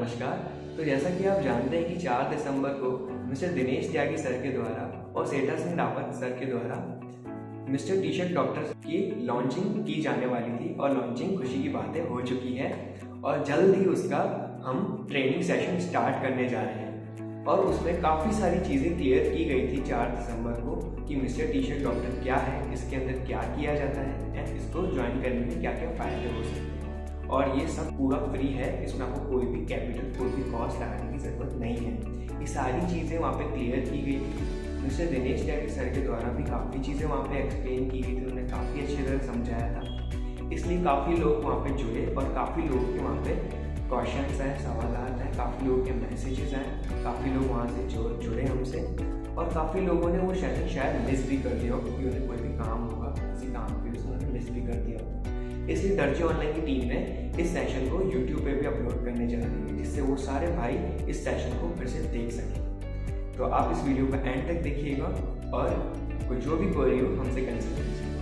नमस्कार। तो जैसा कि आप जानते हैं कि 4 दिसंबर को मिस्टर दिनेश त्यागी सर के द्वारा और सेठा सिंह रावत सर के द्वारा मिस्टर टी शर्ट डॉक्टर की लॉन्चिंग की जाने वाली थी और लॉन्चिंग खुशी की बातें हो चुकी है और जल्द ही उसका हम ट्रेनिंग सेशन स्टार्ट करने जा रहे हैं। और उसमें काफ़ी सारी चीज़ें क्लियर की गई थी 4 दिसंबर को कि मिस्टर टी शर्ट डॉक्टर क्या है, इसके अंदर क्या किया जाता है एंड इसको ज्वाइन करने में क्या क्या फ़ायदे हो सकते हैं। और ये सब पूरा फ्री है, इसमें आपको कोई भी कैपिटल, कोई भी कॉस्ट लगाने की ज़रूरत नहीं है। ये सारी चीज़ें वहाँ पे क्लियर की गई थी। मिस्टर दिनेश त्यागी सर के द्वारा भी काफ़ी चीज़ें वहाँ पे एक्सप्लेन की गई थी, उन्होंने काफ़ी अच्छी तरह समझाया था। इसलिए काफ़ी लोग वहाँ पे जुड़े और काफ़ी लोगों के वहाँ पे क्वेश्चंस आए, सवाल हैं, काफ़ी लोगों के मैसेजेस आए, काफ़ी लोग वहाँ से जुड़े हमसे और काफ़ी लोगों ने वो सेशन शायद मिस भी कर दिया हो क्योंकि उन्हें कोई भी काम होगा, किसी काम की वजह से उन्होंने मिस भी कर दिया हो। इसलिए दर्जी ऑनलाइन की टीम ने इस सेशन को YouTube पे भी अपलोड करने जा रही है, जिससे वो सारे भाई इस सेशन को फिर से देख सकें। तो आप इस वीडियो को एंड तक देखिएगा और कोई जो भी क्वेरी हो हमसे कंसल्ट कीजिए।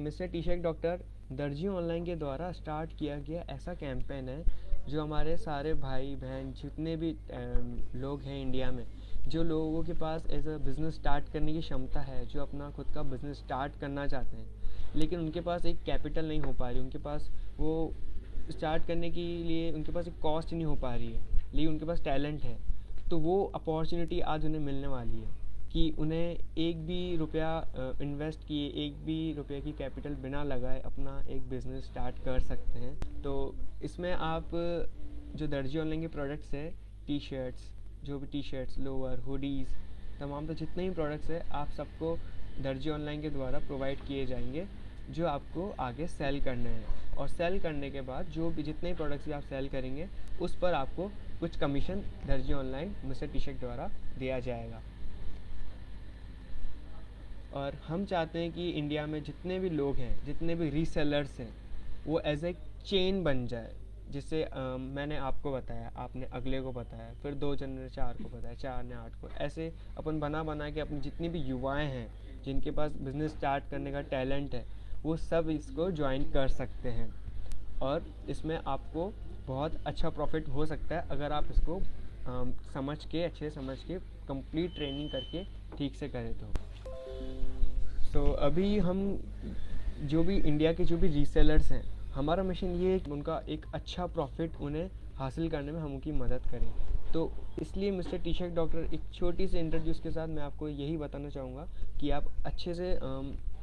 मिस्टर टी शर्ट डॉक्टर दर्जी ऑनलाइन के द्वारा स्टार्ट किया गया ऐसा कैंपेन है जो हमारे सारे भाई बहन जितने भी लोग हैं इंडिया में, जो लोगों के पास एज अ बिज़नेस स्टार्ट करने की क्षमता है, जो अपना खुद का बिज़नेस स्टार्ट करना चाहते हैं लेकिन उनके पास एक कैपिटल नहीं हो पा रही, उनके पास वो स्टार्ट करने के लिए उनके पास एक कॉस्ट नहीं हो पा रही है, लेकिन उनके पास टैलेंट है, तो वो अपॉर्चुनिटी आज उन्हें मिलने वाली है कि उन्हें एक भी रुपया इन्वेस्ट किए, एक भी रुपये की कैपिटल बिना लगाए अपना एक बिज़नेस स्टार्ट कर सकते हैं। तो इसमें आप जो दर्जी ऑनलाइन के प्रोडक्ट्स है, टी शर्ट्स, जो भी टी शर्ट्स, लोअर, हुडीज़, तमाम तो जितने भी प्रोडक्ट्स हैं आप सबको दर्जी ऑनलाइन के द्वारा प्रोवाइड किए जाएंगे, जो आपको आगे सेल करने हैं। और सेल करने के बाद जो भी जितने प्रोडक्ट्स भी आप सेल करेंगे उस पर आपको कुछ कमीशन दर्जी ऑनलाइन मिस्टर टी शर्ट द्वारा दिया जाएगा। और हम चाहते हैं कि इंडिया में जितने भी लोग हैं, जितने भी रीसेलर्स हैं, वो एज ए चेन बन जाए। जिससे मैंने आपको बताया, आपने अगले को बताया, फिर 2 जन ने 4 को बताया, 4 ने 8 को, ऐसे अपन बना के अपनी जितनी भी युवाएं हैं जिनके पास बिज़नेस स्टार्ट करने का टैलेंट है, वो सब इसको ज्वाइन कर सकते हैं। और इसमें आपको बहुत अच्छा प्रॉफिट हो सकता है अगर आप इसको अच्छे से समझ के कंप्लीट ट्रेनिंग करके ठीक से करें तो अभी हम जो भी इंडिया के जो भी रीसेलर्स हैं, हमारा मिशन ये है कि उनका एक अच्छा प्रॉफिट उन्हें हासिल करने में हम उनकी मदद करें। तो इसलिए मिस्टर टी शर्ट डॉक्टर एक छोटी सी इंट्रोड्यूस के साथ मैं आपको यही बताना चाहूँगा कि आप अच्छे से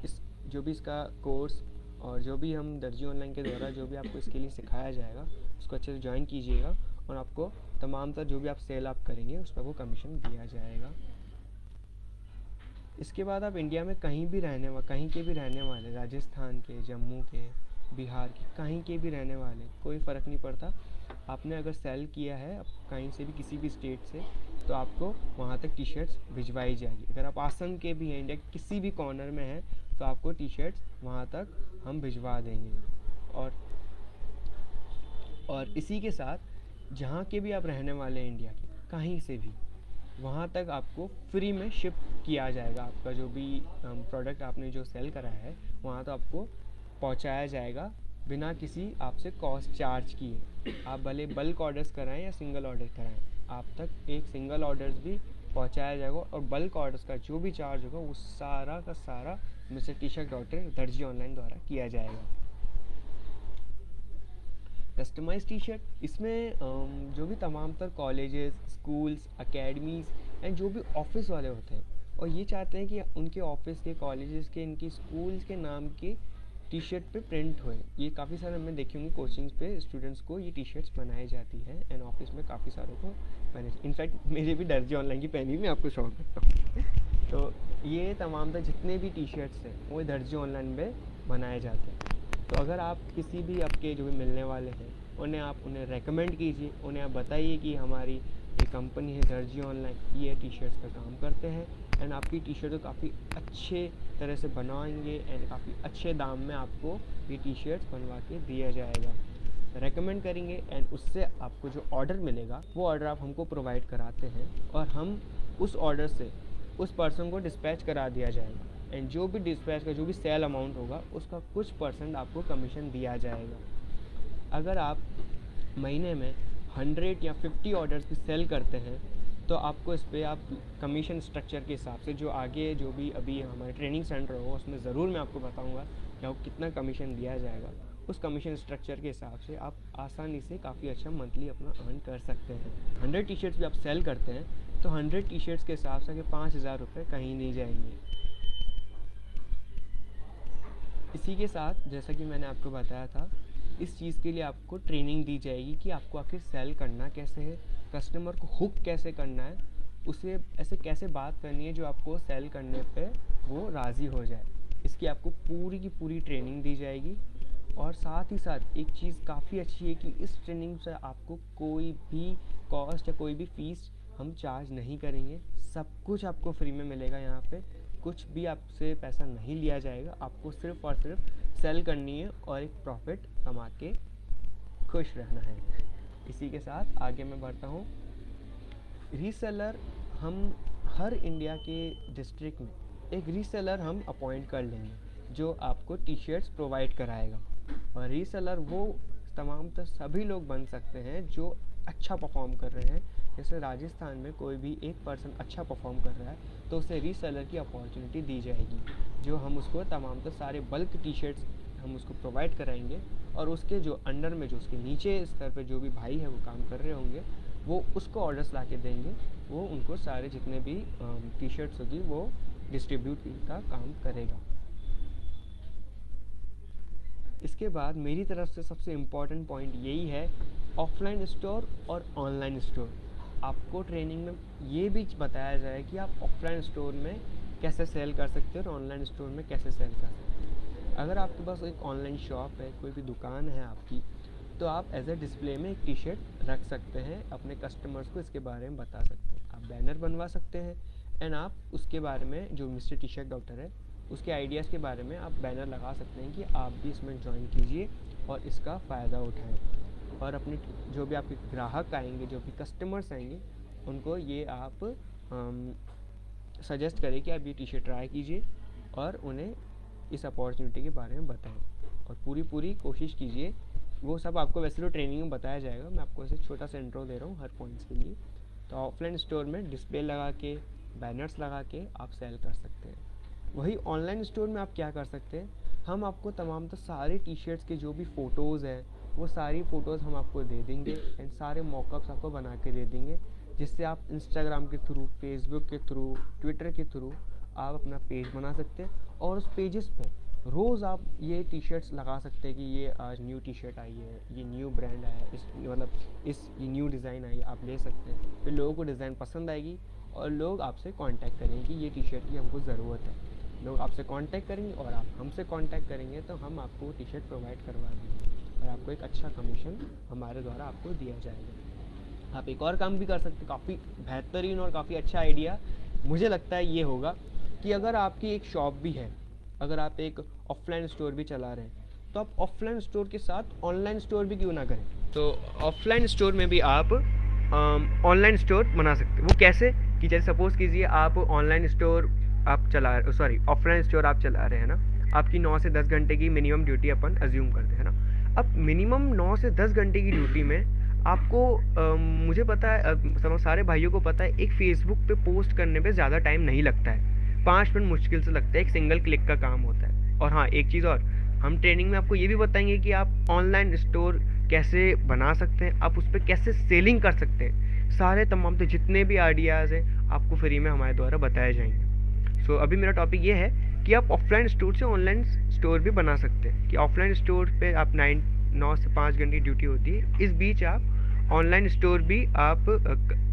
इस जो भी इसका कोर्स और जो भी हम दर्जी ऑनलाइन के द्वारा जो भी आपको इसके लिए सिखाया जाएगा उसको अच्छे से ज्वाइन कीजिएगा और आपको तमाम तरह जो भी आप सेल आप करेंगे उस पर वो कमीशन दिया जाएगा। इसके बाद आप इंडिया में कहीं के भी रहने वाले, राजस्थान के, जम्मू के, बिहार के, कहीं के भी रहने वाले, कोई फ़र्क नहीं पड़ता, आपने अगर सेल किया है कहीं से भी किसी भी स्टेट से तो आपको वहाँ तक टी शर्ट्स भिजवाई जाएगी। अगर आप आसम के भी हैं, इंडिया के किसी भी कॉर्नर में हैं, तो आपको टी शर्ट्स वहाँ तक हम भिजवा देंगे। और इसी के साथ जहाँ के भी आप रहने वाले हैं इंडिया के कहीं से भी, वहाँ तक आपको फ्री में शिप किया जाएगा। आपका जो भी प्रोडक्ट आपने जो सेल करा है वहाँ तो आपको पहुँचाया जाएगा बिना किसी आपसे कॉस्ट चार्ज किए। आप भले बल्क ऑर्डर्स कराएं या सिंगल ऑर्डर कराएं, आप तक एक सिंगल ऑर्डर्स भी पहुँचाया जाएगा और बल्क ऑर्डर्स का जो भी चार्ज होगा वो सारा का सारा मिस्टर टी शर्ट डॉक्टर दर्जी ऑनलाइन द्वारा किया जाएगा। कस्टमाइज टी शर्ट, इसमें जो भी तमाम तर कॉलेजेस, स्कूल्स, अकेडमीज़ एंड जो भी ऑफिस वाले होते हैं और ये चाहते हैं कि उनके ऑफिस के, कॉलेजेस के, इनकी स्कूल्स के नाम के टी शर्ट पे प्रिंट होए। ये काफ़ी सारे हमने देखे होंगे कोचिंग्स पे स्टूडेंट्स को ये टी शर्ट्स बनाई जाती है एंड ऑफिस में काफ़ी सारों को पहने। इनफैक्ट मेरे भी दर्जी ऑनलाइन की पहनी मैं आपको शौक करता हूँ। तो ये तमाम जितने भी टी शर्ट्स हैं वो दर्जी ऑनलाइन में बनाए जाते हैं। तो अगर आप किसी भी आपके जो भी मिलने वाले हैं उन्हें रेकमेंड कीजिए, उन्हें आप बताइए कि हमारी एक कंपनी है दर्जी ऑनलाइन, ये टी शर्ट्स का काम करते हैं एंड आपकी टी शर्ट को काफ़ी अच्छे तरह से बनवाएंगे एंड काफ़ी अच्छे दाम में आपको ये टी शर्ट्स बनवा के दिया जाएगा। रेकमेंड करेंगे एंड उससे आपको जो ऑर्डर मिलेगा वो ऑर्डर आप हमको प्रोवाइड कराते हैं और हम उस ऑर्डर से उस पर्सन को डिस्पैच करा दिया जाएगा एंड जो भी डिस्पैच का जो भी सेल अमाउंट होगा उसका कुछ % आपको कमीशन दिया जाएगा। अगर आप महीने में 100 या 50 ऑर्डर्स भी सेल करते हैं तो आपको इस पर आप कमीशन स्ट्रक्चर के हिसाब से जो आगे जो भी अभी हमारे ट्रेनिंग सेंटर होगा उसमें ज़रूर मैं आपको बताऊंगा कि आपको कितना कमीशन दिया जाएगा। उस कमीशन स्ट्रक्चर के हिसाब से आप आसानी से काफ़ी अच्छा मंथली अपना अर्न कर सकते हैं। 100 टी शर्ट्स भी आप सेल करते हैं तो 100 टी शर्ट्स के हिसाब से 5,000 रुपये कहीं नहीं जाएंगे। इसी के साथ जैसा कि मैंने आपको बताया था, इस चीज़ के लिए आपको ट्रेनिंग दी जाएगी कि आपको आखिर सेल करना कैसे है, कस्टमर को हुक कैसे करना है, उसे ऐसे कैसे बात करनी है जो आपको सेल करने पे वो राज़ी हो जाए। इसकी आपको पूरी की पूरी ट्रेनिंग दी जाएगी। और साथ ही साथ एक चीज़ काफ़ी अच्छी है कि इस ट्रेनिंग से आपको कोई भी कॉस्ट या कोई भी फ़ीस हम चार्ज नहीं करेंगे। सब कुछ आपको फ्री में मिलेगा। यहाँ पे कुछ भी आपसे पैसा नहीं लिया जाएगा। आपको सिर्फ़ और सिर्फ सेल करनी है और एक प्रॉफिट कमा के खुश रहना है। इसी के साथ आगे मैं बढ़ता हूँ। रीसेलर, हम हर इंडिया के डिस्ट्रिक्ट में एक रीसेलर हम अपॉइंट कर लेंगे जो आपको टी शर्ट्स प्रोवाइड कराएगा। और रीसेलर वो तमाम तो सभी लोग बन सकते हैं जो अच्छा परफॉर्म कर रहे हैं। जैसे राजस्थान में कोई भी एक पर्सन अच्छा परफॉर्म कर रहा है तो उसे रीसेलर की अपॉर्चुनिटी दी जाएगी, जो हम उसको तमाम तो सारे बल्क टी शर्ट्स हम उसको प्रोवाइड कराएंगे। और उसके जो अंडर में जो उसके नीचे स्तर पे जो भी भाई है वो काम कर रहे होंगे वो उसको ऑर्डर्स ला के देंगे। वो उनको सारे जितने भी टी शर्ट्स होगी वो डिस्ट्रीब्यूट का काम करेगा। इसके बाद मेरी तरफ से सबसे इम्पॉर्टेंट पॉइंट यही है, ऑफलाइन स्टोर और ऑनलाइन स्टोर। आपको ट्रेनिंग में ये भी बताया जाए कि आप ऑफलाइन स्टोर में कैसे सेल कर सकते हैं और ऑनलाइन स्टोर में कैसे सेल कर सकते हैं। अगर आपके पास एक ऑनलाइन शॉप है, कोई भी दुकान है आपकी, तो आप एज ए डिस्प्ले में एक टी शर्ट रख सकते हैं, अपने कस्टमर्स को इसके बारे में बता सकते हैं। आप बैनर बनवा सकते हैं एंड आप उसके बारे में जो मिस्टर टी शर्ट डॉक्टर है उसके आइडियाज़ के बारे में आप बैनर लगा सकते हैं कि आप भी इसमें ज्वाइन कीजिए और इसका फ़ायदा उठाएं। और अपने जो भी आपके ग्राहक आएंगे, जो भी कस्टमर्स आएंगे, उनको ये आप सजेस्ट करें कि आप ये टी शर्ट ट्राई कीजिए और उन्हें इस अपॉर्चुनिटी के बारे में बताएं। और पूरी कोशिश कीजिए। वो सब आपको वैसे तो ट्रेनिंग में बताया जाएगा, मैं आपको ऐसे छोटा सा इंट्रो दे रहा हूँ हर पॉइंट्स के लिए। तो ऑफलाइन स्टोर में डिस्प्ले लगा के, बैनर्स लगा के आप सेल कर सकते हैं। वही ऑनलाइन स्टोर में आप क्या कर सकते हैं, हम आपको तमाम तो सारे टी शर्ट्स के जो भी फ़ोटोज़ हैं वो सारी फ़ोटोज़ हम आपको दे देंगे एंड सारे मॉकअप्स आपको बना के दे देंगे, जिससे आप इंस्टाग्राम के थ्रू, फेसबुक के थ्रू, ट्विटर के थ्रू आप अपना पेज बना सकते हैं। और उस पेजेस पे रोज़ आप ये टी शर्ट्स लगा सकते हैं कि ये आज न्यू टी शर्ट आई है, ये न्यू ब्रांड आया है, ये न्यू डिज़ाइन आई है, आप ले सकते हैं। फिर लोगों को डिज़ाइन पसंद आएगी और लोग आपसे कांटेक्ट करेंगे कि ये टी शर्ट की हमको ज़रूरत है। लोग आपसे कांटेक्ट करेंगे और आप हमसे कांटेक्ट करेंगे तो हम आपको टी शर्ट प्रोवाइड करवा देंगे और आपको एक अच्छा कमीशन हमारे द्वारा आपको दिया जाएगा। आप एक और काम भी कर सकते हैं, काफ़ी बेहतरीन और काफ़ी अच्छा आइडिया मुझे लगता है ये होगा कि अगर आपकी एक शॉप भी है, अगर आप एक ऑफलाइन स्टोर भी चला रहे हैं, तो आप ऑफलाइन स्टोर के साथ ऑनलाइन स्टोर भी क्यों ना करें। तो ऑफलाइन स्टोर में भी आप ऑनलाइन स्टोर बना सकते हैं। वो कैसे कि जैसे सपोज़ कीजिए आप ऑनलाइन स्टोर आप ऑफलाइन स्टोर आप चला रहे हैं ना, आपकी 9 से 10 घंटे की मिनिमम ड्यूटी अपन अज्यूम करते हैं ना। अब मिनिमम 9 से 10 घंटे की ड्यूटी में आपको मुझे पता है, सारे भाइयों को पता है, एक फेसबुक पे पोस्ट करने पे ज़्यादा टाइम नहीं लगता है, 5 मिनट मुश्किल से लगता है, एक सिंगल क्लिक का काम होता है। और हाँ, एक चीज़ और, हम ट्रेनिंग में आपको ये भी बताएंगे कि आप ऑनलाइन स्टोर कैसे बना सकते हैं, आप उस पर कैसे सेलिंग कर सकते हैं। सारे तमाम तो जितने भी आइडियाज़ हैं आपको फ्री में हमारे द्वारा बताए जाएंगे। सो अभी मेरा टॉपिक ये है कि आप ऑफलाइन स्टोर से ऑनलाइन स्टोर भी बना सकते हैं। कि ऑफलाइन स्टोर पे आप 9 से 5 घंटे ड्यूटी होती है, इस बीच आप ऑनलाइन स्टोर भी आप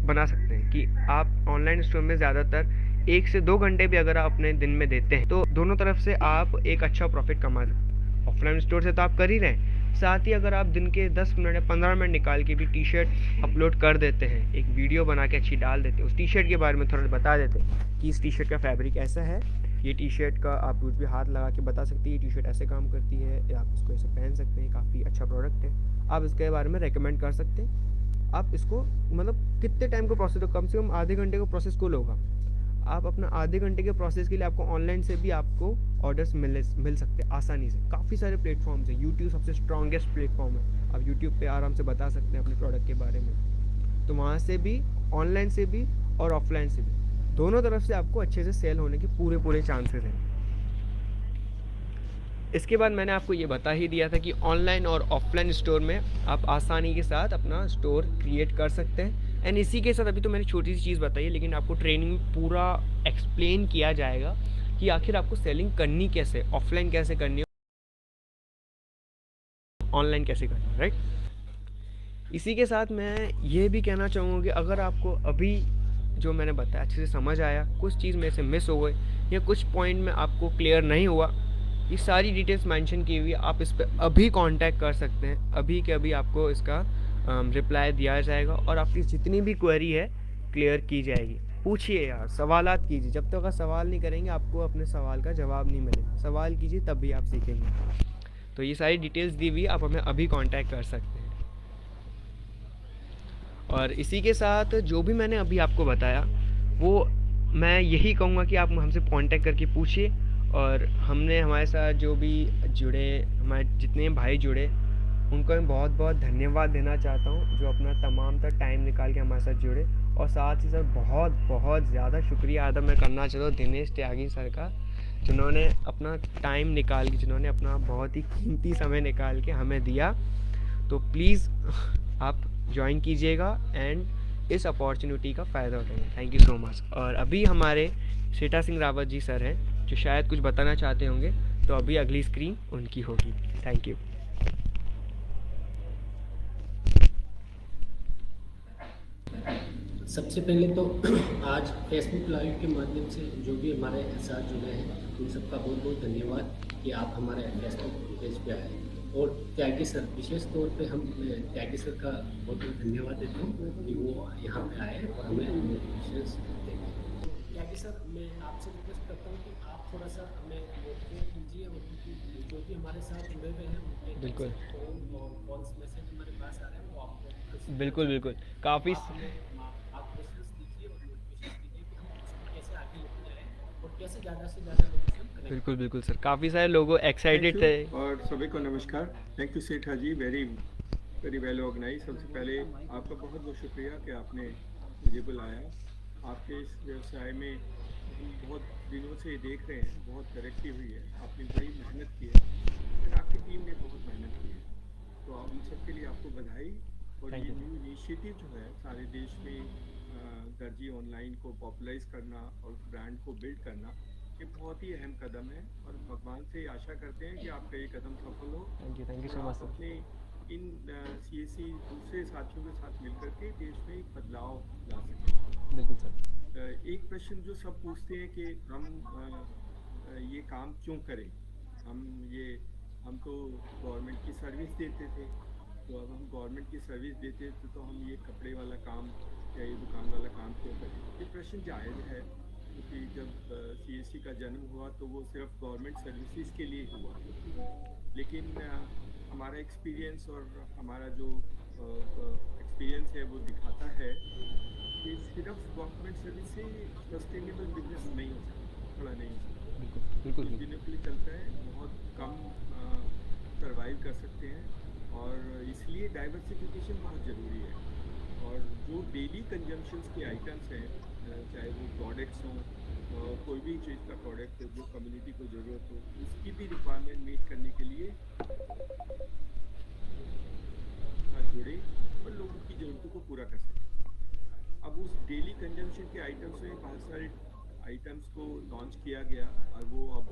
बना सकते हैं। कि आप ऑनलाइन स्टोर में ज़्यादातर 1 से 2 घंटे भी अगर आप अपने दिन में देते हैं तो दोनों तरफ से आप एक अच्छा प्रॉफिट कमा सकते हैं। ऑफलाइन स्टोर से तो आप कर ही रहे हैं, साथ ही अगर आप दिन के 10 मिनट या 15 मिनट निकाल के भी टी शर्ट अपलोड कर देते हैं, एक वीडियो बना के अच्छी डाल देते हैं, उस टी शर्ट के बारे में थोड़ा बता देते हैं कि इस टी शर्ट का फैब्रिक ऐसा है, ये टी शर्ट का आप कुछ भी हाथ लगा के बता सकते हैं, ये टी शर्ट ऐसे काम करती है, या आप इसको ऐसे पहन सकते हैं, काफ़ी अच्छा प्रोडक्ट है, आप इसके बारे में रेकमेंड कर सकते हैं। आप इसको मतलब कितने टाइम का प्रोसेस हो, कम से कम आधे घंटे का प्रोसेस को होगा। आप अपना आधे घंटे के प्रोसेस के लिए आपको ऑनलाइन से भी आपको ऑर्डर्स मिल सकते हैं आसानी से। काफ़ी सारे प्लेटफॉर्म्स हैं, यूट्यूब सबसे स्ट्रॉन्गेस्ट प्लेटफॉर्म है, आप यूट्यूब पे आराम से बता सकते हैं अपने प्रोडक्ट के बारे में। तो वहाँ से भी, ऑनलाइन से भी और ऑफलाइन से भी, दोनों तरफ से आपको अच्छे से सेल होने के पूरे चांसेस हैं। इसके बाद मैंने आपको ये बता ही दिया था कि ऑनलाइन और ऑफलाइन स्टोर में आप आसानी के साथ अपना स्टोर क्रिएट कर सकते हैं। एंड इसी के साथ अभी तो मैंने छोटी सी चीज़ बताई है, लेकिन आपको ट्रेनिंग में पूरा एक्सप्लेन किया जाएगा कि आखिर आपको सेलिंग करनी कैसे, ऑफलाइन कैसे करनी है, ऑनलाइन कैसे करनी है, राइट। इसी के साथ मैं ये भी कहना चाहूँगा कि अगर आपको अभी जो मैंने बताया अच्छे से समझ आया, कुछ चीज़ में से मिस हो गई या कुछ पॉइंट में आपको क्लियर नहीं हुआ, ये सारी डिटेल्स मेंशन की हुई है, आप इस पर अभी कांटेक्ट कर सकते हैं, अभी के अभी आपको इसका रिप्लाई दिया जाएगा और आपकी जितनी भी क्वेरी है क्लियर की जाएगी। पूछिए यार, सवालात कीजिए, जब तक आप सवाल नहीं करेंगे आपको अपने सवाल का जवाब नहीं मिलेगा। सवाल कीजिए तब भी आप सीखेंगे। तो ये सारी डिटेल्स दी हुई, आप हमें अभी कांटेक्ट कर सकते हैं। और इसी के साथ जो भी मैंने अभी आपको बताया वो मैं यही कहूँगा कि आप हमसे कांटेक्ट करके पूछिए। और हमने हमारे साथ जो भी जुड़े, हमारे जितने भाई जुड़े, उनको मैं बहुत बहुत धन्यवाद देना चाहता हूँ जो अपना तमाम सा टाइम निकाल के हमारे साथ जुड़े। और साथ ही साथ बहुत बहुत ज़्यादा शुक्रिया अदा मैं करना चाहता हूँ दिनेश त्यागी सर का, जिन्होंने अपना टाइम निकाल के, जिन्होंने अपना बहुत ही कीमती समय निकाल के हमें दिया। तो प्लीज़ आप ज्वाइन कीजिएगा एंड इस अपॉर्चुनिटी का फ़ायदा उठाइए। Thank you so much. और अभी हमारे सेठा सिंह रावत जी सर हैं जो शायद कुछ बताना चाहते होंगे, तो अभी अगली स्क्रीन उनकी होगी। Thank you. सबसे पहले तो आज फेसबुक लाइव के माध्यम से जो भी हमारे साथ जुड़े हैं उन सबका बहुत बहुत धन्यवाद कि आप हमारे फेसबुक पेज पे आए। और त्यागी सर, विशेष तौर पे हम त्यागी सर का बहुत बहुत धन्यवाद देते हैं कि वो यहाँ पे आए और हमें मोटिवेशन देंगे। त्यागी सर, मैं आपसे रिक्वेस्ट करता हूँ कि आप थोड़ा सा हमें मोटिवेट कीजिए और जो भी हमारे साथ जुड़े हुए हैं उनके बिल्कुल फोन और कॉल्स मैसेज हमारे पास आ रहे हैं वो आपको बिल्कुल काफ़ी कैसे ज़्यादा से ज़्यादा लोगों से कनेक्ट। बिल्कुल सर, काफ़ी सारे लोग एक्साइटेड थे। और सभी को नमस्कार। थैंक यू सेठा जी, वेरी वेल ऑर्गेनाइज। सबसे पहले आपका बहुत बहुत शुक्रिया कि आपने मुझे बुलाया। आपके इस व्यवसाय में हम बहुत दिनों से देख रहे हैं, बहुत तरक्की हुई है, आपने बड़ी मेहनत की है, फिर आपकी टीम ने बहुत मेहनत की है, तो उन सब के लिए आपको बधाई। और ये न्यू इनिशिएटिव जो है सारे देश में दर्जी ऑनलाइन को पॉपुलराइज करना और ब्रांड को बिल्ड करना, ये बहुत ही अहम कदम है और भगवान से आशा करते हैं कि आपका ये कदम सफल हो। Thank you so much sir. अपने इन CSC दूसरे साथियों के साथ मिलकर के देश में एक बदलाव ला सकें। बिल्कुल सर। एक प्रश्न जो सब पूछते हैं कि हम ये काम क्यों करें। हम तो गवर्नमेंट की सर्विस देते थे, तो अब हम गवर्नमेंट की सर्विस देते थे तो हम ये कपड़े वाला काम या ये दुकान वाला काम क्यों करें। ये प्रश्न जायज़ है क्योंकि जब CSC का जन्म हुआ तो वो सिर्फ गवर्नमेंट सर्विसेज के लिए हुआ, लेकिन हमारा एक्सपीरियंस और हमारा जो एक्सपीरियंस है वो दिखाता है कि सिर्फ गवर्नमेंट सर्विस से सस्टेनेबल बिजनेस नहीं हो सकता, खड़ा नहीं हो सकता। बिल्कुल कुछ दिनों के लिए चलता है, बहुत कम सर्वाइव कर सकते हैं और इसलिए डाइवर्सिफिकेशन बहुत ज़रूरी है। और जो डेली कंजम्पशंस के आइटम्स हैं, चाहे वो प्रोडक्ट्स हों, कोई भी चीज़ का प्रोडक्ट हो जो कम्युनिटी को ज़रूरत हो, उसकी भी रिक्वायरमेंट मीट करने के लिए जुड़े और लोगों की ज़रूरतों को पूरा कर सकें। अब उस डेली कंजम्पशन के आइटम्स में बहुत सारे आइटम्स को लॉन्च किया गया और वो अब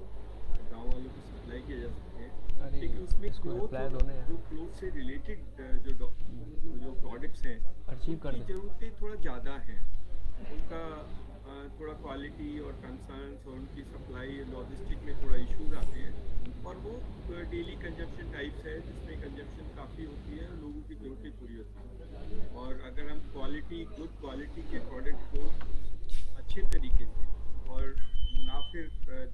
गाँव वालों को सप्लाई किए जा सकते हैं, लेकिन उसमें क्लोथ से रिलेटेड जो प्रोडक्ट्स हैं उनकी ज़रूरतें थोड़ा ज़्यादा हैं, उनका थोड़ा क्वालिटी और कंसर्न्स और उनकी सप्लाई लॉजिस्टिक में थोड़ा इश्यूज आते हैं, और वो डेली कंजप्शन टाइप्स है जिसमें कंजप्शन काफ़ी होती है और लोगों की ज़रूरतें पूरी होती हैं। और अगर हम गुड क्वालिटी के प्रोडक्ट को अच्छे तरीके से और मुनाफिर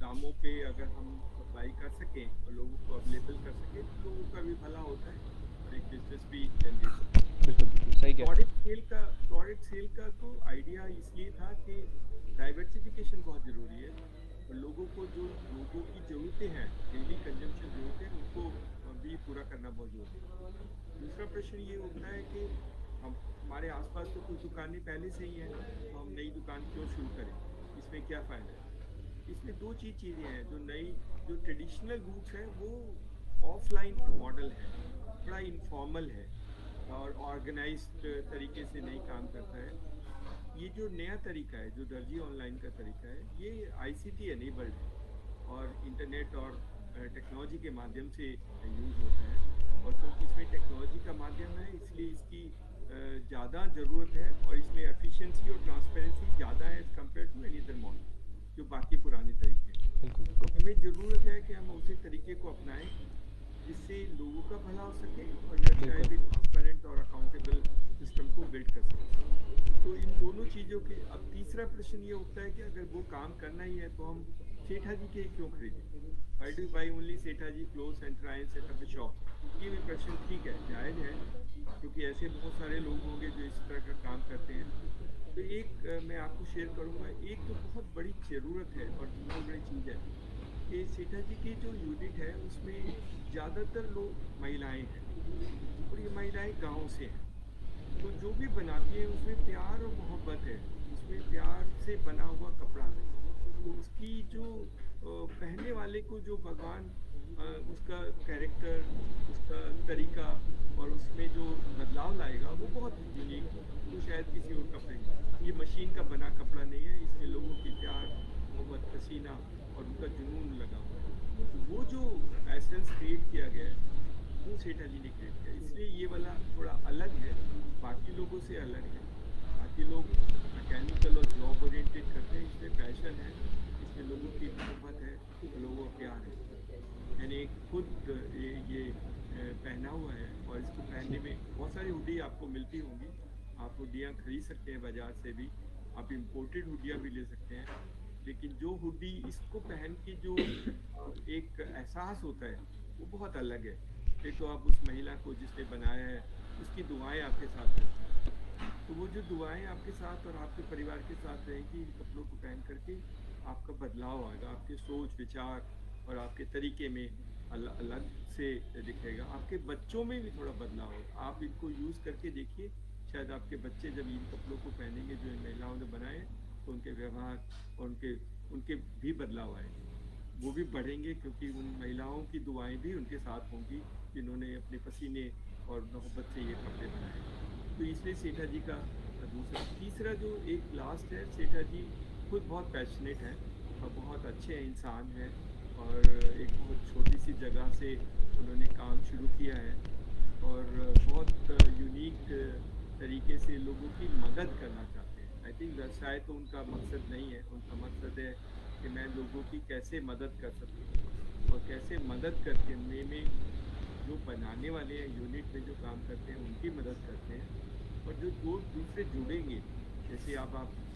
दामों पे अगर हम सप्लाई कर सकें और लोगों को अवेलेबल कर सकें तो लोगों का भी भला होता है और एक बिजनेस भी जनरेट होता है। बिल्कुल बिल्कुल सही कह रहे प्रोडक्ट सेल का तो आइडिया इसलिए था कि डाइवर्सिफिकेशन बहुत ज़रूरी है और लोगों की ज़रूरतें हैं, डेली कंजम्पशन ज़रूरतें उनको भी पूरा करना बहुत ज़रूरी है। दूसरा प्रश्न ये उठता है कि हमारे आसपास तो कुछ दुकानें पहले से ही हैं, तो हम नई दुकान क्यों शुरू करें, इसमें क्या फ़ायदा है। इसमें दो चीज़ें हैं, जो ट्रेडिशनल रूट्स है वो ऑफलाइन मॉडल है, थोड़ा इनफॉर्मल है और ऑर्गेनाइज्ड तरीके से नहीं काम करता है। ये जो नया तरीका है, जो दर्जी ऑनलाइन का तरीका है, ये आईसीटी एनेबल्ड है और इंटरनेट और टेक्नोलॉजी के माध्यम से यूज़ होता है, और क्योंकि इसमें टेक्नोलॉजी का माध्यम है इसलिए इसकी ज़्यादा ज़रूरत है और इसमें एफिशिएंसी और ट्रांसपेरेंसी ज़्यादा है as compare to any other model जो बाकी पुराने तरीके हैं। बिल्कुल तो हमें ज़रूरत है कि हम उसी तरीके को अपनाएं जिससे लोगों का भला हो सके और व्यवसाय भी ट्रांसपेरेंट और अकाउंटेबल सिस्टम को बिल्ड कर सके। तो इन दोनों चीज़ों के अब तीसरा प्रश्न ये उठता है कि अगर वो काम करना ही है तो हम सेठा जी के क्यों खरीदें, why do buy only Setha ji clothes and try and set up a shop. ये भी प्रश्न ठीक है, जायज़ है, क्योंकि ऐसे बहुत सारे लोग होंगे जो इस तरह का काम करते हैं। तो एक मैं आपको शेयर करूँगा, एक जो बहुत बड़ी ज़रूरत है और बहुत बड़ी चीज़ है कि सेठा जी की जो यूनिट है उसमें ज़्यादातर लोग महिलाएं हैं और ये महिलाएं गांव से हैं, तो जो भी बनाती है उसमें प्यार और मोहब्बत है, उसमें प्यार से बना हुआ कपड़ा है, तो उसकी जो पहनने वाले को जो भगवान उसका कैरेक्टर, उसका तरीका और उसमें जो बदलाव लाएगा वो बहुत यूनिक है, वो शायद किसी और कपड़े में। ये मशीन का बना कपड़ा नहीं है, इसमें लोगों की प्यार, मोहब्बत, पसीना और उनका जुनून लगा हुआ है। तो वो जो एसेंस क्रिएट किया गया है वो सेठा जी ने क्रिएट किया, इसलिए ये वाला थोड़ा अलग है, बाकी लोगों से अलग है। बाकी लोग मैकेनिकल और जॉब ओरिएंटेड करते हैं, इसमें पैशन है, इसमें लोगों की मोहब्बत है, लोगों का प्यार है। मैंने खुद ये पहना हुआ है और इसको पहनने में बहुत सारी हुडी आपको मिलती होंगी, आप हुडियाँ खरीद सकते हैं बाज़ार से भी, आप इम्पोर्टेड हुडियाँ भी ले सकते हैं, लेकिन जो हुडी इसको पहन के जो एक एहसास होता है वो बहुत अलग है। एक तो आप उस महिला को जिसने बनाया है उसकी दुआएं आपके साथ रहती हैं, तो वो जो दुआएं आपके साथ और आपके परिवार के साथ रहेंगी, इन कपड़ों को पहन करके आपका बदलाव आएगा, आपके सोच विचार और आपके तरीके में अलग से दिखेगा, आपके बच्चों में भी थोड़ा बदलाव होगा। आप इनको यूज़ करके देखिए, शायद आपके बच्चे जब इन कपड़ों को पहनेंगे जो इन महिलाओं ने बनाए तो उनके व्यवहार और उनके भी बदलाव आएंगे, वो भी बढ़ेंगे, क्योंकि उन महिलाओं की दुआएं भी उनके साथ होंगी जिन्होंने अपने पसीने और मोहब्बत से ये कपड़े बनाए। तो इसलिए सेठा जी का दूसरा। तीसरा जो एक लास्ट है, सेठा जी खुद बहुत पैशनेट हैं और बहुत अच्छे इंसान हैं और एक बहुत छोटी सी जगह से उन्होंने काम शुरू किया है और बहुत यूनिक तरीके से लोगों की मदद करना चाहते हैं। आई थिंक व्यवसाय तो उनका मकसद नहीं है, उनका मकसद है कि मैं लोगों की कैसे मदद कर सकूँ और कैसे मदद करके में जो बनाने वाले हैं यूनिट में जो काम करते हैं उनकी मदद करते हैं, और जो दूसरे जुड़ेंगे, जैसे आप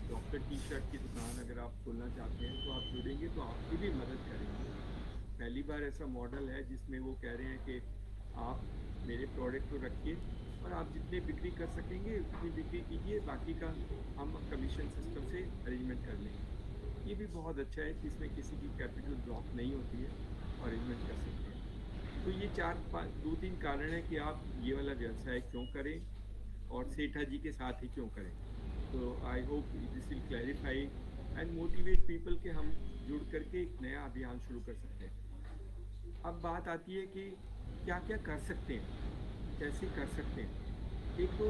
डॉक्टर टी शर्ट की दुकान अगर आप खोलना चाहते हैं तो आप जुड़ेंगे तो आपकी भी मदद करेंगे। पहली बार ऐसा मॉडल है जिसमें वो कह रहे हैं कि आप मेरे प्रोडक्ट को रखिए और आप जितने बिक्री कर सकेंगे उतनी बिक्री कीजिए, बाकी का हम कमीशन सिस्टम से अरेंजमेंट कर लेंगे। ये भी बहुत अच्छा है कि इसमें किसी की कैपिटल ब्लॉक नहीं होती है, अरेंजमेंट कर सकते हैं। तो ये 2-3 कारण है कि आप ये वाला व्यवसाय क्यों करें और सेठा जी के साथ ही क्यों करें। तो I hope this will clarify and motivate people के हम जुड़ करके एक नया अभियान शुरू कर सकते हैं। अब बात आती है कि क्या क्या कर सकते हैं, कैसे कर सकते हैं। एक तो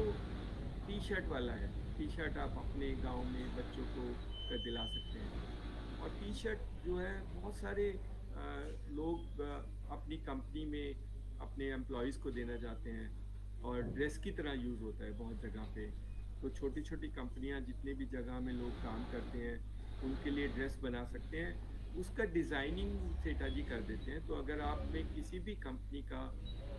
टी शर्ट वाला है, टी शर्ट आप अपने गांव में बच्चों को दिला सकते हैं, और टी शर्ट जो है बहुत सारे लोग अपनी कंपनी में अपने एम्प्लॉयज़ को देना चाहते हैं और ड्रेस की तरह यूज़ होता है बहुत जगह पे, तो छोटी छोटी कंपनियां जितने भी जगह में लोग काम करते हैं उनके लिए ड्रेस बना सकते हैं, उसका डिज़ाइनिंग सेठा जी कर देते हैं। तो अगर आपने किसी भी कंपनी का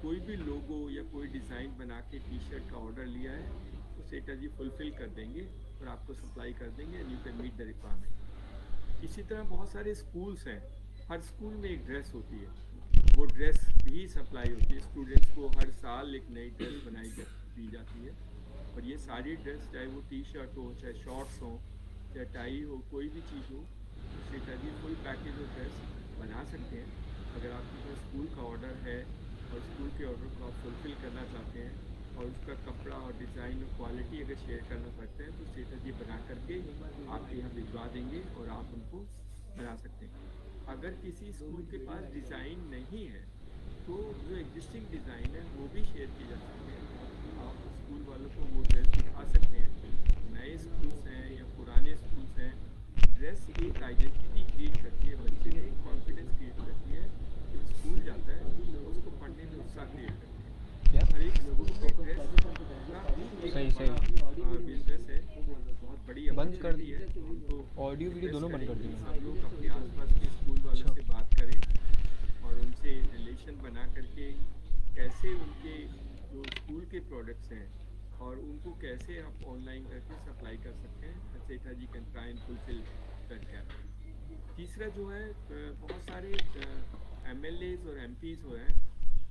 कोई भी लोगो या कोई डिज़ाइन बना के टी शर्ट का ऑर्डर लिया है तो सेठा जी फुलफ़िल कर देंगे और आपको सप्लाई कर देंगे and you can meet the requirement. इसी तरह बहुत सारे स्कूल्स हैं, हर स्कूल में एक ड्रेस होती है, वो ड्रेस भी सप्लाई होती है। स्टूडेंट्स को हर साल एक नई ड्रेस दी जाती है और ये सारी ड्रेस, चाहे वो टी शर्ट हो, चाहे शॉर्ट्स हो, चाहे टाई हो, कोई भी चीज़ हो, तो सेठा जी फुल पैकेज ऑफ ड्रेस बना सकते हैं। अगर आपके पास स्कूल का ऑर्डर है और स्कूल के ऑर्डर को आप फुलफ़िल करना चाहते हैं और उसका कपड़ा और डिज़ाइन और क्वालिटी अगर शेयर करना चाहते हैं तो सेठा जी बना करके आपके यहाँ भिजवा देंगे और आप उनको बना सकते हैं। अगर किसी स्कूल के पास डिज़ाइन नहीं है तो जो एग्जिस्टिंग डिज़ाइन है वो भी शेयर की जा सकती है। आप स्कूल वालों को वो ड्रेस दिखा सकते हैं। नए स्कूल्स हैं या पुराने स्कूल्स हैं, ड्रेस एक आइडेंटिटी क्रिएट करती है, बच्चे में एक कॉन्फिडेंस क्रिएट करती है। जब स्कूल जाता है तो उसको पढ़ने में उत्साह क्रिएट करती है। हर एक स्कूल में ड्रेस बिजनेस है, बहुत बड़ी बंद कर अपॉर्चुनिटी है। तो ऑडियो वीडियो दोनों बंद कर दिए। सब लोग अपने आसपास के स्कूल वालों से बात करें और उनसे रिलेशन बना करके कैसे उनके जो स्कूल के प्रोडक्ट्स हैं और उनको कैसे आप ऑनलाइन करके सप्लाई कर सकते हैं। Setha ji can try and fulfil that gap. तीसरा जो है, बहुत सारे MLAs और MPs हो हैं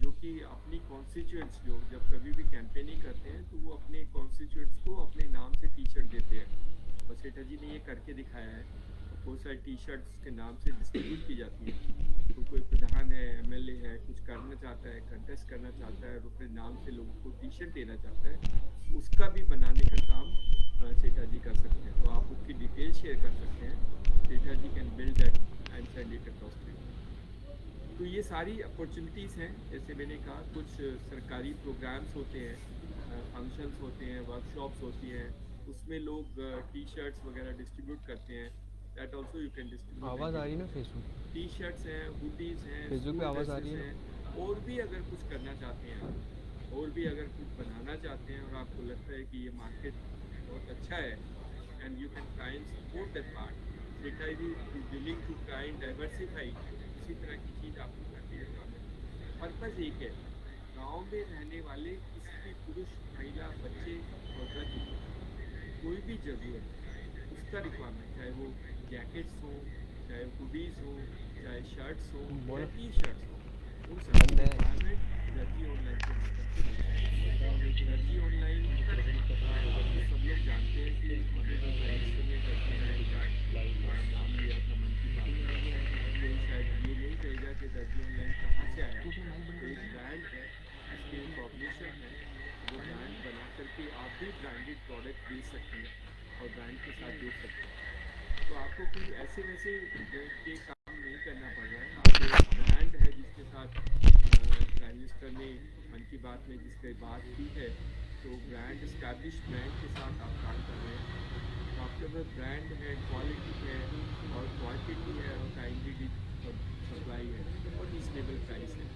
जो कि अपनी कॉन्स्टिट्यूएंट्स जो जब कभी भी कैंपेनिंग करते हैं तो वो अपने कॉन्स्टिट्यूएंट्स को अपने नाम से टी शर्ट देते हैं और सेठा जी ने ये करके दिखाया है। बहुत सारी टी शर्ट्स के नाम से डिस्ट्रीब्यूट की जाती है। तो कोई प्रधान है, MLA है, कुछ करना चाहता है, कंटेस्ट करना चाहता है और अपने नाम से लोगों को टी शर्ट देना चाहता है, उसका भी बनाने का काम सेठा जी कर सकते हैं। तो आप उसकी डिटेल शेयर कर सकते हैं। Setha ji can build that and send it across to you. तो ये सारी अपॉर्चुनिटीज़ हैं। जैसे मैंने कहा, कुछ सरकारी प्रोग्राम्स होते हैं, फंक्शंस होते हैं, वर्कशॉप्स होती हैं, उसमें लोग टी शर्ट्स वगैरह डिस्ट्रीब्यूट करते हैं। That also you can distribute. आवाज़ आ रही है ना फेसबुक टी शर्ट्स हैं, हुडीज़ हैं, फेसबुक पे आवाज़ आ रही है हैं, और भी अगर कुछ करना चाहते हैं और भी अगर कुछ बनाना चाहते हैं और आपको लगता है कि ये मार्केट बहुत अच्छा है and you can try and support that part, Setha ji is willing to try and diversify इसी तरह की चीज़ आपको करनी है। पर्पज़ एक है, गांव में रहने वाले किसी भी पुरुष, महिला, बच्चे और वृद्ध कोई भी ज़रूरत उसका रिक्वायरमेंट, चाहे वो जैकेट्स हो, चाहे हुडीज़ हो, चाहे शर्ट्स हो, चाहे टी शर्ट्स हो, उन सब की रिक्वायरमेंट दर्जी ऑनलाइन से दर्जी ऑनलाइन सब लोग जानते हैं कि नाम लिया था मन की बात में, कोई शायद ये नहीं कहेगा कि दर्जी ऑनलाइन कहाँ से आया। तो एक ब्रांड है, इसकी एक पॉपुलेशन है, वो ब्रांड बना करके आप भी ब्रांडेड प्रोडक्ट बेच सकते हैं और ब्रांड के साथ जुड़ सकते हैं। तो आपको कोई ऐसे वैसे के काम नहीं करना पड़ रहा है। आपको एक ब्रांड है जिसके साथ प्राइम मिनिस्टर ने मन की बात में जिसकी बात की है, तो ब्रांड इस्टेब्लिश ब्रांड के साथ आप काम कर रहे हैं। तो आपके पास ब्रांड है, क्वालिटी है और क्वांटिटी है और टाइमली सप्लाई है और रीजनेबल प्राइस है।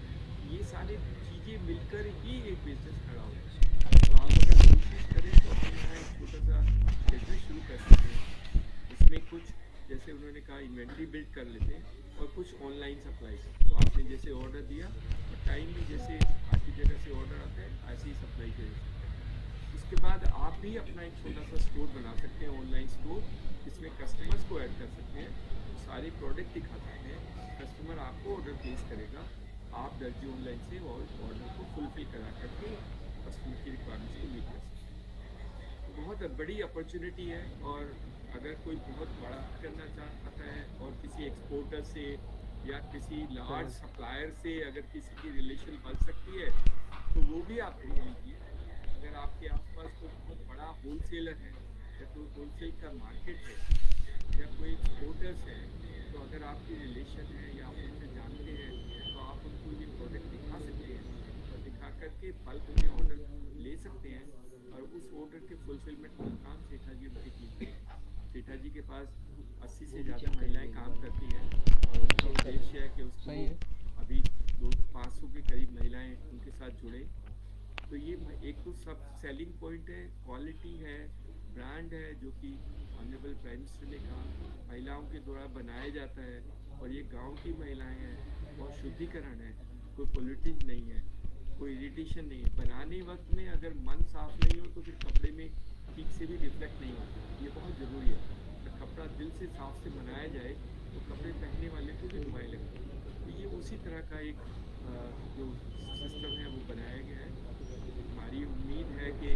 ये सारी चीज़ें मिलकर ही एक बिजनेस खड़ा होता है। तो आप अगर कोशिश करें तो अपने यहाँ एक छोटा सा बिजनेस शुरू कर सकते हैं। इसमें कुछ, जैसे उन्होंने कहा, इन्वेंट्री बिल्ड कर लेते हैं और कुछ ऑनलाइन सप्लाई। तो आपने जैसे ऑर्डर दिया और टाइम में जैसे आपकी जगह से ऑर्डर आता है ऐसे ही सप्लाई कर सकते हैं। उसके बाद आप भी अपना एक छोटा सा स्टोर बना सकते हैं, ऑनलाइन स्टोर, जिसमें कस्टमर्स को ऐड कर सकते हैं, सारे प्रोडक्ट दिखा सकते हैं, कस्टमर आपको ऑर्डर प्लेस करेगा, आप दर्जी ऑनलाइन से ऑर्डर को फुलफिल करा करके कस्टमर की रिक्वायरमेंट्स को मीट कर सकते हैं। तो बहुत बड़ी अपॉर्चुनिटी है। और अगर कोई बहुत बड़ा करना चाहता है और किसी एक्सपोर्टर से या किसी लार्ज सप्लायर से अगर किसी की रिलेशन बन सकती है तो वो भी आप देख लीजिए। अगर आपके आसपास कोई बहुत बड़ा होलसेलर है या कोई होलसेल का मार्केट है या कोई एक्सपोर्टर्स है, तो अगर आपकी रिलेशन है या आप उनसे जानते हैं तो आप उनको ये प्रोडक्ट दिखा सकते हैं और दिखा करके बल्क में ऑर्डर ले सकते हैं और उस ऑर्डर के फुलफिलमेंट का काम सेठा जी उनकी टीम है। सेठा जी के पास 80 से ज़्यादा महिलाएं काम करती हैं और उनका उद्देश्य है कि उसको अभी 500 के करीब महिलाएं उनके साथ जुड़े तो ये एक तो सब सेलिंग पॉइंट है, क्वालिटी है, ब्रांड है, जो कि ऑनरेबल प्राइम मिनिस्टर ने कहा महिलाओं के द्वारा बनाया जाता है, और ये गांव की महिलाएं हैं, और शुद्धिकरण है, कोई पोल्यूटेंट नहीं है, कोई इरिटेशन नहीं है। बनाने वक्त में अगर मन साफ नहीं हो तो फिर कपड़े में ठीक से भी रिफ्लेक्ट नहीं होता, ये बहुत ज़रूरी है। अगर कपड़ा दिल से साफ से बनाया जाए तो कपड़े पहनने वाले को भी नुमाई लगता है। तो ये उसी तरह का एक जो सिस्टम है वो बनाया गया है। हमारी उम्मीद है कि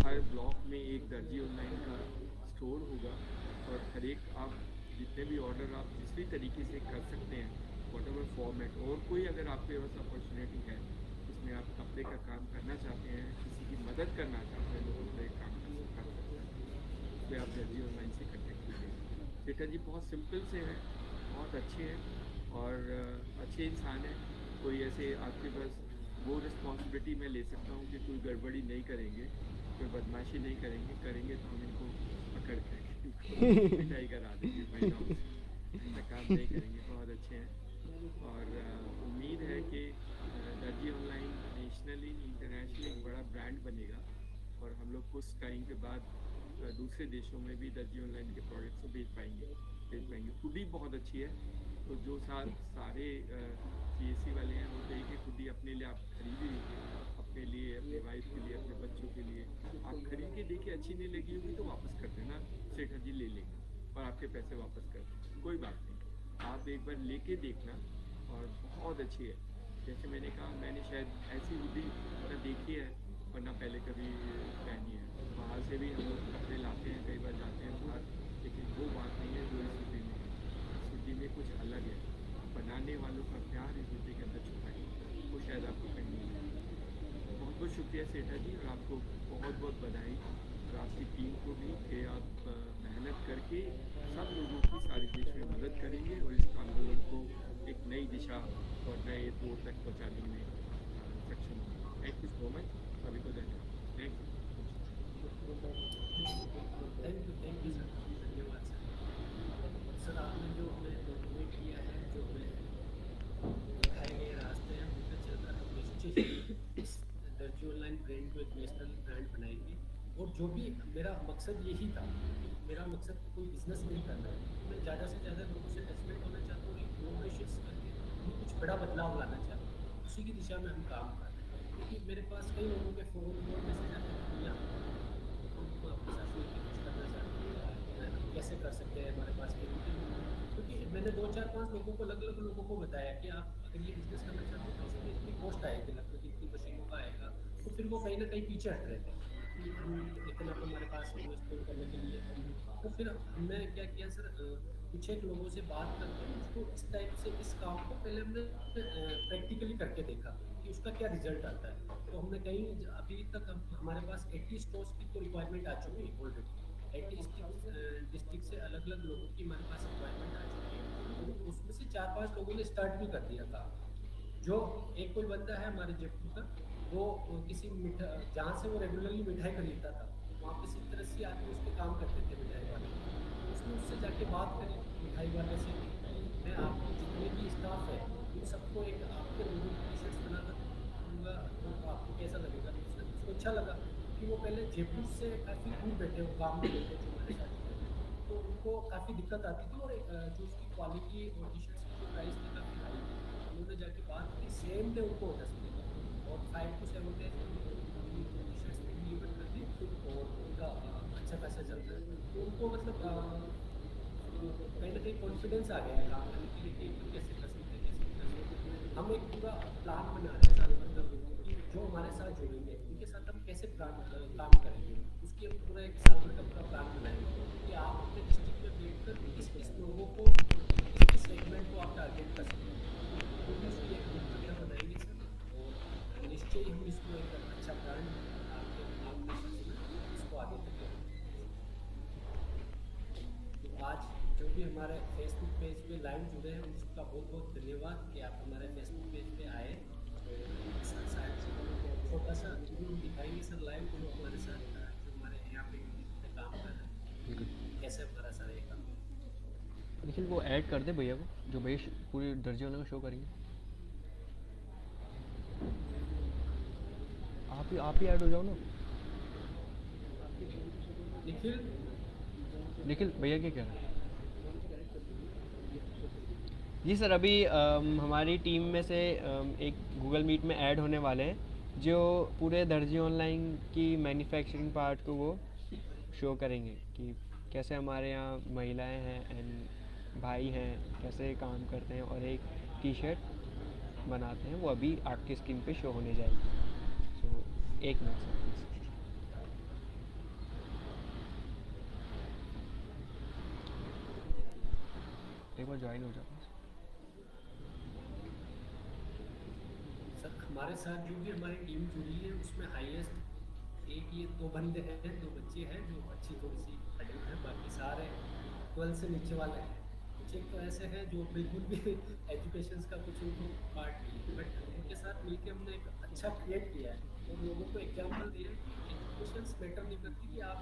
हर ब्लॉक में एक दर्जी ऑनलाइन का स्टोर होगा, और हर एक आप जितने भी ऑर्डर आप जिस भी तरीके से कर सकते हैं, वॉट एवर फॉर्मेट, और कोई अगर आपके पास अपॉर्चुनिटी है जिसमें आप कपड़े का काम करना चाहते हैं, किसी की मदद करना चाहते हैं, लोगों का एक काम कर सकते हैं, उसमें आप दर्जी ऑनलाइन से कनेक्ट कीजिए। सेठा जी बहुत सिंपल से हैं, बहुत अच्छे हैं और अच्छे इंसान हैं। कोई ऐसे आपके पास वो रिस्पॉन्सिबिलिटी मैं ले सकता हूँ कि कोई गड़बड़ी नहीं करेंगे, कोई बदमाशी नहीं करेंगे, करेंगे तो हम इनको पकड़ कर पिटाई करा देंगे महिलाओं से, ऐसा काम नहीं करेंगे। बहुत अच्छे हैं, और उम्मीद है कि दर्जी ऑनलाइन नेशनली इंटरनेशनली एक बड़ा ब्रांड बनेगा, और हम लोग कुछ टाइम के बाद दूसरे देशों में भी दर्जी ऑनलाइन के प्रोडक्ट्स को भेज पाएंगे। खुद ही बहुत अच्छी है, तो जो सारे CSC वाले हैं वो कहीं कि खुद ही अपने लिए आप खरीद ही लीजिए, अपने लिए, अपने वाइफ के लिए, अपने बच्चों के लिए। आप खरीद के देखिए अच्छी नहीं लगी होगी तो वापस कर देना, सेठा जी ले लेंगे और आपके पैसे वापस कर देंगे, कोई बात नहीं। आप एक बार लेके देखना, और बहुत अच्छी है। जैसे मैंने कहा, मैंने शायद ऐसी हुडी ना देखी है और ना पहले कभी पहनी है। बाहर से भी हम लोग कपड़े लाते हैं, कई बार जाते हैं बाहर, लेकिन वो बात नहीं है जो इस हुडी में है। इस हुडी में कुछ अलग है, बनाने वालों का प्यार इस हुडी के अंदर छुपा है, वो शायद आपको कहीं नहीं मिलेगा। बहुत बहुत शुक्रिया सेठा जी, और आपको बहुत बहुत बधाई, और आपकी टीम को भी कि आप मेहनत करके सब लोगों की सारी देश में मदद करेंगे और इस आंदोलन को एक नई दिशा और नए तौर तक पहुँचाने में सक्षम होंगे। थैंक यू सो मच, सभी को धन्यवाद। थैंक यू सर, धन्यवाद सर। सर आपने जो हमें मोटिवेट किया है, जो हमें दिखाए गए रास्ते हैं उन पर चलकर हम निश्चित ही इस दर्जी ऑनलाइन ब्रांड को एक नेशनल ब्रांड बनाएंगे। और जो भी मेरा मकसद यही था, मेरा मकसद कोई बिजनेस नहीं करना है, मैं ज़्यादा से ज़्यादा लोगों से टचमेंट होना चाहता हूँ, इनोवेशंस करके कुछ बड़ा बदलाव लाना चाहता हूँ। उसी की दिशा में हम काम कर रहे हैं, क्योंकि मेरे पास कई लोगों के फ़ोन और मैसेज आते हैं कि हम आपके साथ मिलकर कुछ करना चाहते हैं, हम कैसे कर सकते हैं, हमारे पास क्योंकि मैंने 2-4-5 लोगों को, अलग अलग लोगों को बताया कि आप अगर ये बिज़नेस करना चाहते हो तो इसमें इतनी कॉस्ट आएगी, लगभग इतनी मशीनों का आएगा, तो फिर वो कहीं ना कहीं पीछे हट रहे थे कि इतना हमारे पास इन्वेस्टमेंट करने के लिए। तो फिर हमने क्या किया सर, कुछ एक लोगों से बात करके उसको इस टाइप से इस काम को पहले हमने प्रैक्टिकली करके देखा कि उसका क्या रिजल्ट आता है। तो हमने कहीं अभी तक हमारे पास 80 स्टोर्स की तो रिक्वायरमेंट आ चुकी है ऑलरेडी। 80 डिस्ट्रिक्ट से अलग अलग लोगों की हमारे पास रिक्वायरमेंट आ चुकी है, तो उसमें से 4-5 लोगों ने स्टार्ट भी कर दिया था। जो एक कोई बंदा है हमारे जयपुर का, वो किसी जहाँ से वो रेगुलरली मिठाई खरीदता था, वहाँ पे 70-80 आदमी उस पर काम करते थे मिठाई वाले। तो उसने उससे जाके बात करी मिठाई वाले से, मैं आपको जितने भी स्टाफ है उन सबको एक आपके लोगों की टी-शर्ट्स बनाकर दूँगा, तो आपको कैसा लगेगा। तो उसको अच्छा लगा कि वो पहले जयपुर से काफ़ी दूर बैठे वो काम करते थे जो हमारे साथ थे, तो उनको काफ़ी दिक्कत आती थी, और जो उसकी क्वालिटी और टी-शर्ट्स की जो प्राइस थी काफ़ी हाई थी। उन्होंने जाके बात की, सेम डे उनको ऑर्डर मिला, और 5 to 7 डेज उनकी टी-शर्ट्स भी डिलीवर कर दी, और उनका अच्छा खासा चल रहा है। तो उनको मतलब कहीं ना कहीं कॉन्फिडेंस आ गया है काम करने के लिए कि हम कैसे कर सकते हैं, कैसे कर सकते हैं। हम एक पूरा प्लान बना रहे हैं साल भर का, कि जो हमारे साथ जुड़ेंगे उनके साथ हम कैसे काम करेंगे, उसकी हम पूरा एक साल भर का पूरा प्लान बनाएंगे कि आप अपने डिस्ट्रिक्ट में बैठ कर किस लोगों को, किस सेगमेंट को आप टारगेट कर सकते हैं, तो भी उसकी एक दिनचर्या बनाएंगे सर। और निश्चय ही हम इसको एक अच्छा ब्रांड आपके इसको आगे तक लेंगे। तो आज जो भी हमारे फेसबुक पेज पे लाइव जुड़े हैं उन सबका बहुत बहुत धन्यवाद कि आप हमारे फेसबुक पेज पे आए, और शायद छोटा सा वीडियो दिखाएंगे सर लाइव, जो हमारे साथ जो हमारे यहाँ पे काम कर रहे हैं, कैसे हमारा सारा ये काम। लेकिन वो ऐड कर दे भैया को, जो भैया पूरी दर्जी होने का शो करेंगे। आप आप ही ऐड हो जाओ ना। निखिल, निखिल भैया क्या कह रहे हैं? जी सर, अभी हमारी टीम में से एक गूगल मीट में ऐड होने वाले हैं जो पूरे दर्जी ऑनलाइन की मैन्युफैक्चरिंग पार्ट को वो शो करेंगे कि कैसे हमारे यहाँ महिलाएं हैं एंड भाई हैं, कैसे काम करते हैं और एक टी शर्ट बनाते हैं। वो अभी आपकी स्क्रीन पे शो होने जाएगी। सो एक मिनट सर प्लीज़। एक बार ज्वाइन हो जाओ। सर हमारे साथ जो भी हमारी टीम जुड़ी है उसमें हाईएस्ट एक ये 2 बंदे हैं, 2 बच्चे हैं जो अच्छी थोड़ी सी एडल्ट हैं, बाकी सारे 12 से नीचे वाले हैं। कुछ एक तो ऐसे हैं जो बिल्कुल भी एजुकेशन का कुछ उनको पार्ट नहीं है, बट उनके साथ मिलकर हमने एक अच्छा क्रिएट किया है और लोगों को एग्जाम्पल दिया है कि एजुकेशन मैटर नहीं करती कि आप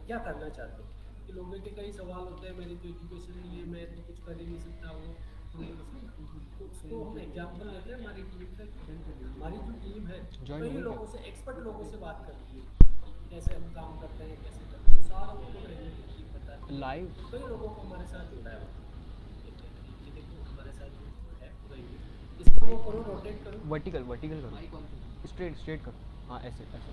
क्या करना चाहते हो। कि लोगों के कई सवाल होते हैं, मेरी तो एजुकेशन नहीं है, मैं तो कुछ कर ही नहीं सकता हूँ, तो उसको हम एग्जाम्पल लेते हैं। हमारी टीम से हमारी जो टीम है कई लोगों से, एक्सपर्ट लोगों से बात करती है कैसे हम काम करते हैं, कैसे करते हैं, सारा उनको रेगुलेटरी पता है। लाइव कई लोगों को हमारे साथ जुड़ा है। ये देखो हमारे साथ जो है पूरा यूथ, इसको वो करो, रोटेट करो, वर्टिकल करो, स्ट्रेट करो। हाँ ऐसे ऐसे।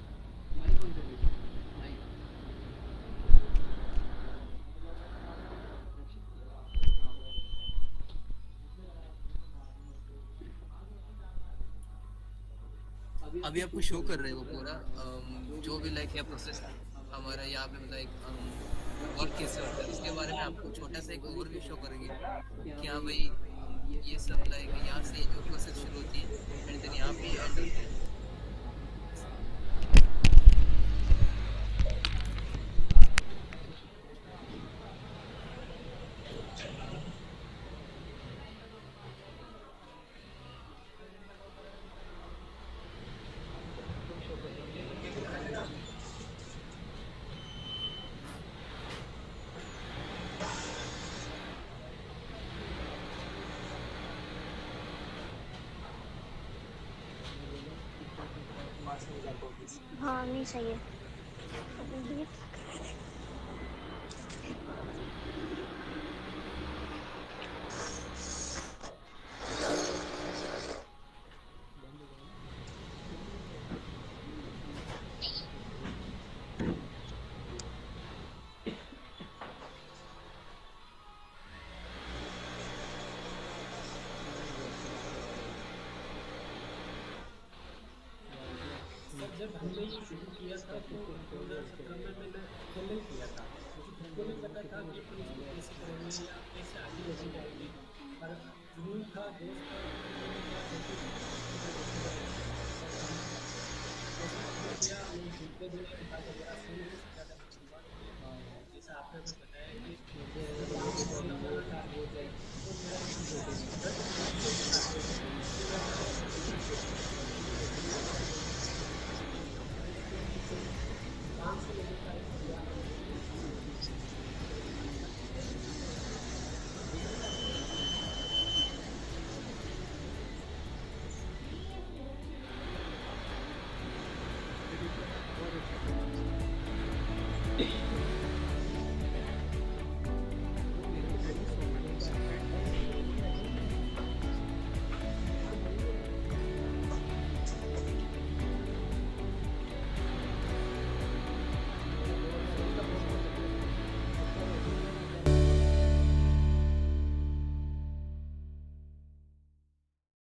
अभी आपको शो कर रहे हो पूरा जो भी लाइक है प्रोसेस हमारा यहाँ पे मतलब एक वर्क कैसे होता है उसके बारे में आपको छोटा सा एक ओवरव्यू शो करेंगे कि हाँ भाई ये सब लाइक यहाँ से जो प्रोसेस शुरू होती है एंड देन यहाँ पे एंड होती है। हाँ नहीं चाहिए। जब हमने ये शुरू किया था तो 2017 में मैंने अकेले किया था, मुझे खुद को नहीं पता था कि अपन इसको कैसे करेंगे या कैसे आगे लेके जाएंगे, पर जुनून था, दोस्त था, जैसा आपने बताया कि